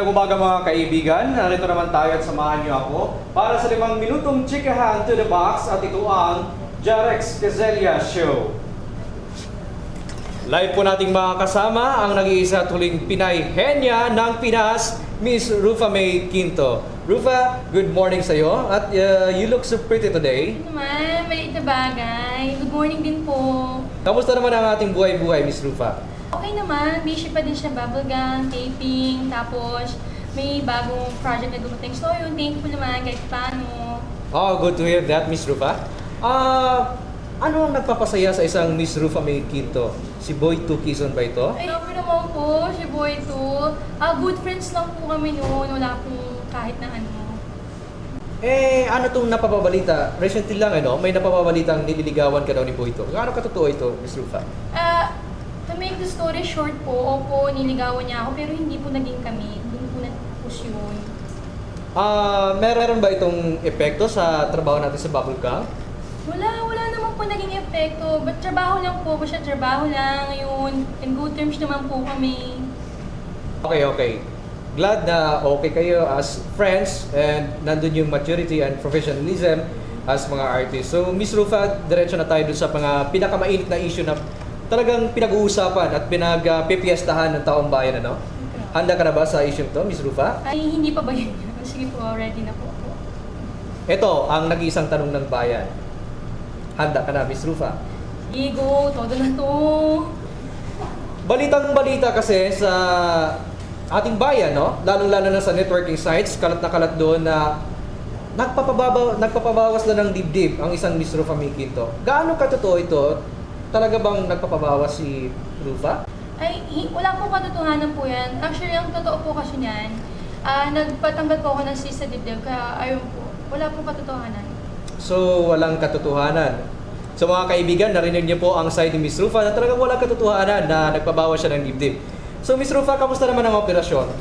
Magandang umaga mga kaibigan. Narito naman tayo at samahan niyo ako para sa 5 minutong chikahan to the box at ito ang Jarex Quezella Show. Live po nating makakasama ang nag-iisa tuling Pinay Henya ng Pinas, Miss Rufa May Quinto. Rufa, good morning sa iyo at you look so pretty today. Ano naman, maliit na bagay. Good morning din po. Kamusta naman ang ating buhay-buhay, Miss Rufa? Okay naman, busy pa din siya, bubblegum, taping, tapos may bagong project na dumating. So yun, thankful naman kahit paano. Oh, good to hear that, Miss Rufa. Ano ang nagpapasaya sa isang Miss Rufa May Quinto? Si Boy 2 Quezon ba ito? Ay, sabi naman po, si Boy to. Good friends lang po kami noon, wala pong kahit na ano. Ano itong napapabalita? Recently lang, may napapabalitang nililigawan ka daw ni Boy 2. Gaano katotoo ito, Miss Rufa? To make the story short po, opo, niligawan niya ako, pero hindi po naging kami. Hindi po natapos yun. Meron ba itong epekto sa trabaho natin sa Bubblegum? Wala naman po naging epekto. But trabaho lang po siya, trabaho lang, yun. In good terms naman po kami. Okay. Glad na okay kayo as friends and nandun yung maturity and professionalism as mga artists. So, Miss Rufa, diretso na tayo dun sa mga pinakamainit na issue na talagang pinag-uusapan at pinag-pipiestahan ng taong bayan, ano? Handa ka na ba sa issue to, Miss Rufa? Ay, hindi pa ba yun? Sige po, ready na po. Ito ang nag-iisang tanong ng bayan. Handa ka na, Miss Rufa? Sige, go. Todo na to. Balitang-balita kasi sa ating bayan, no? Lalong-lalo na sa networking sites, kalat na kalat doon na nagpapabawas na ng dibdib ang isang Miss Rufa May Quinto. Gaano katotoo ito? Talaga bang nagpapabawas si Rufa? Ay, wala po katotohanan po yan. Actually, ang totoo po kasi niyan, nagpatanggal po ako ng cyst sa dibdib, kaya ayun po, wala po katotohanan. So, walang katotohanan. So mga kaibigan, narinig niyo po ang side ni Miss Rufa na talagang walang katotohanan na nagpabawas siya ng dibdib. So Miss Rufa, kamusta naman ang operasyon?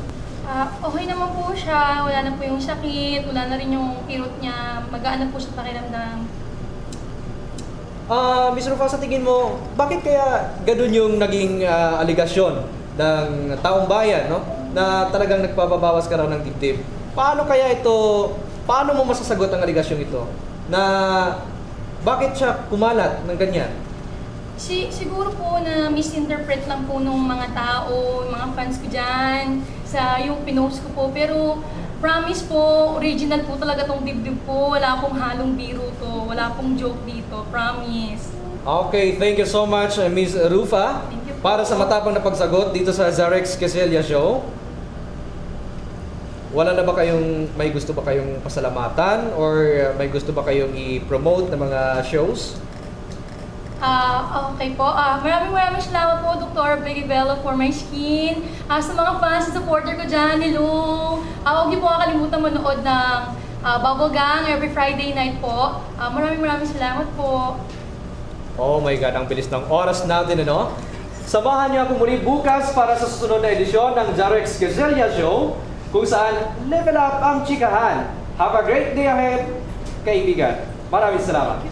Okay naman po siya, wala na po yung sakit, wala na rin yung kirot niya, magaan na po siya pakiramdam. Miss Rufa, sa tingin mo, bakit kaya ganun yung naging aligasyon ng taong bayan, no? Na talagang nagpapabawas ka raw ng dibdib? Paano mo masasagot ang aligasyon ito? Na bakit siya kumalat ng ganyan? Siguro po na misinterpret lang po nung mga tao, yung mga fans ko dyan, sa yung pinost ko po. Pero promise po, original po talaga tong dibdib po. Wala pong halong biro to. Wala pong joke dito. Promise. Okay, thank you so much, Miss Rufa. Thank you po. Para sa matapang na pagsagot dito sa Jarex Quezella Show. Wala na ba may gusto ba kayong pasalamatan or may gusto ba kayong i-promote na mga shows? Okay po. Maraming salamat po, Dr. Becky Bello, for my skin. Sa mga fans and supporter ko dyan, hello. Huwag niyo po kakalimutan manood ng Bubblegum every Friday night po. Maraming salamat po. Oh my God, ang bilis ng oras natin, ano? Samahan niyo ako muli bukas para sa susunod na edisyon ng Jarex Quezella Show, kung saan level up ang chikahan. Have a great day ahead, kaibigan. Maraming salamat.